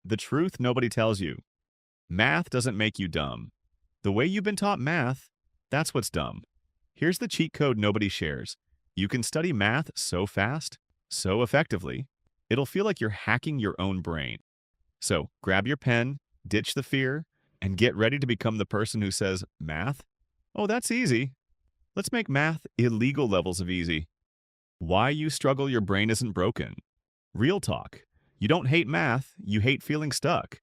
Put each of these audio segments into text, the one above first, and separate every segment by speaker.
Speaker 1: The truth nobody tells you. Math doesn't make you dumb. The way you've been taught math, that's what's dumb. Here's the cheat code nobody shares. You can study math so fast, so effectively, it'll feel like you're hacking your own brain. So grab your pen, ditch the fear, and get ready to become the person who says, math? Oh, that's easy. Let's make math illegal levels of easy. Why you struggle your brain isn't broken. Real talk. You don't hate math, you hate feeling stuck.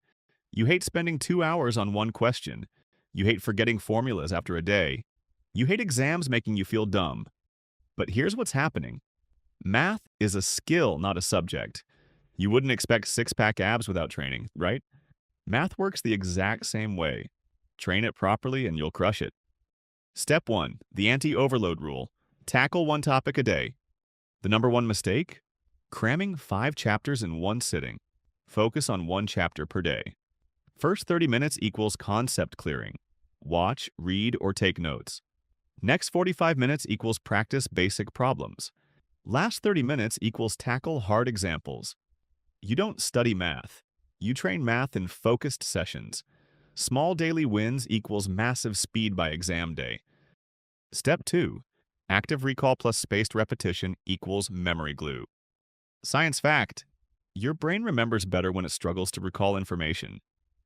Speaker 1: You hate spending 2 hours on one question. You hate forgetting formulas after a day. You hate exams making you feel dumb. But here's what's happening. Math is a skill, not a subject. You wouldn't expect six-pack abs without training, right? Math works the exact same way. Train it properly and you'll crush it. Step 1. The Anti-Overload Rule. Tackle one topic a day. The number one mistake? Cramming 5 chapters in one sitting. Focus on one chapter per day. First 30 minutes equals concept clearing. Watch, read, or take notes. Next 45 minutes equals practice basic problems. Last 30 minutes equals tackle hard examples. You don't study math. You train math in focused sessions. Small daily wins equals massive speed by exam day. Step 2. Active recall plus spaced repetition equals memory glue. Science fact. Your brain remembers better when it struggles to recall information.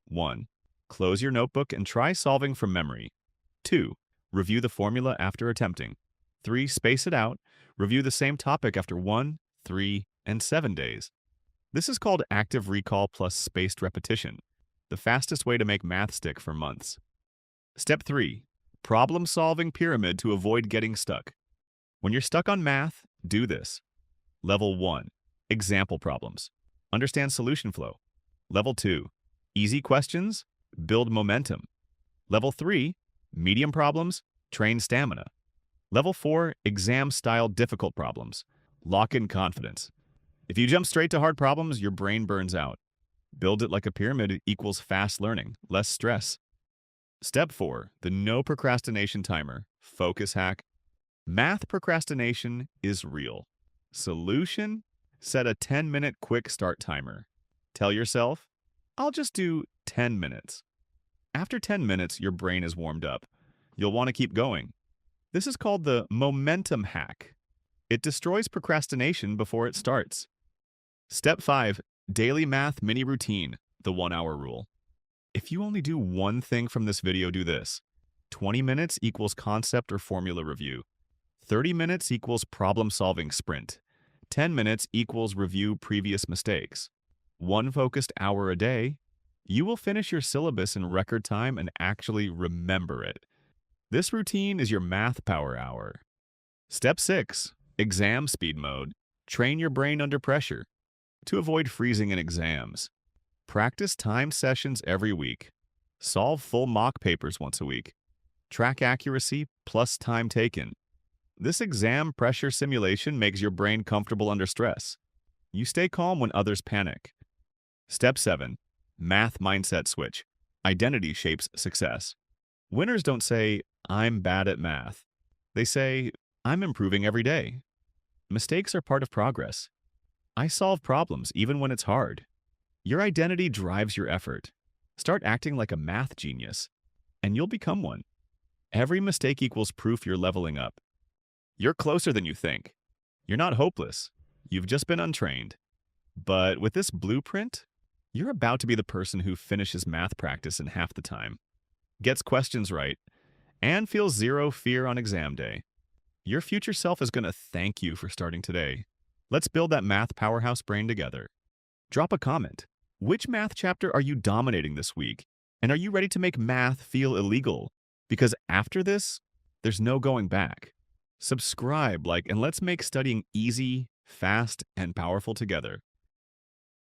Speaker 1: 1. Close your notebook and try solving from memory. 2. Review the formula after attempting. 3. Space it out. Review the same topic after 1, 3, and 7 days. This is called active recall plus spaced repetition, the fastest way to make math stick for months. Step 3. Problem-solving pyramid to avoid getting stuck. When you're stuck on math, do this. Level 1. Example problems. Understand solution flow. Level 2. Easy questions. Build momentum. Level 3. Medium problems. Train stamina. Level 4. Exam-style difficult problems. Lock in confidence. If you jump straight to hard problems, your brain burns out. Build it like a pyramid equals fast learning, less stress. Step 4. The no procrastination timer. Focus hack. Math procrastination is real. Solution? Set a 10-minute quick start timer. Tell yourself, I'll just do 10 minutes. After 10 minutes, your brain is warmed up. You'll want to keep going. This is called the momentum hack. It destroys procrastination before it starts. Step 5. Daily math mini routine, the 1-hour rule. If you only do one thing from this video, do this. 20 minutes equals concept or formula review. 30 minutes equals problem-solving sprint. 10 minutes equals review previous mistakes. 1 focused hour a day, you will finish your syllabus in record time and actually remember it. This routine is your math power hour. Step 6. Exam speed mode. Train your brain under pressure. To avoid freezing in exams. Practice timed sessions every week. Solve full mock papers once a week. Track accuracy plus time taken. This exam pressure simulation makes your brain comfortable under stress. You stay calm when others panic. Step 7. Math mindset switch. Identity shapes success. Winners don't say, I'm bad at math. They say, I'm improving every day. Mistakes are part of progress. I solve problems even when it's hard. Your identity drives your effort. Start acting like a math genius, and you'll become one. Every mistake equals proof you're leveling up. You're closer than you think. You're not hopeless. You've just been untrained. But with this blueprint, you're about to be the person who finishes math practice in half the time, gets questions right, and feels zero fear on exam day. Your future self is going to thank you for starting today. Let's build that math powerhouse brain together. Drop a comment. Which math chapter are you dominating this week? And are you ready to make math feel illegal? Because after this, there's no going back. Subscribe, and let's make studying easy, fast, and powerful together.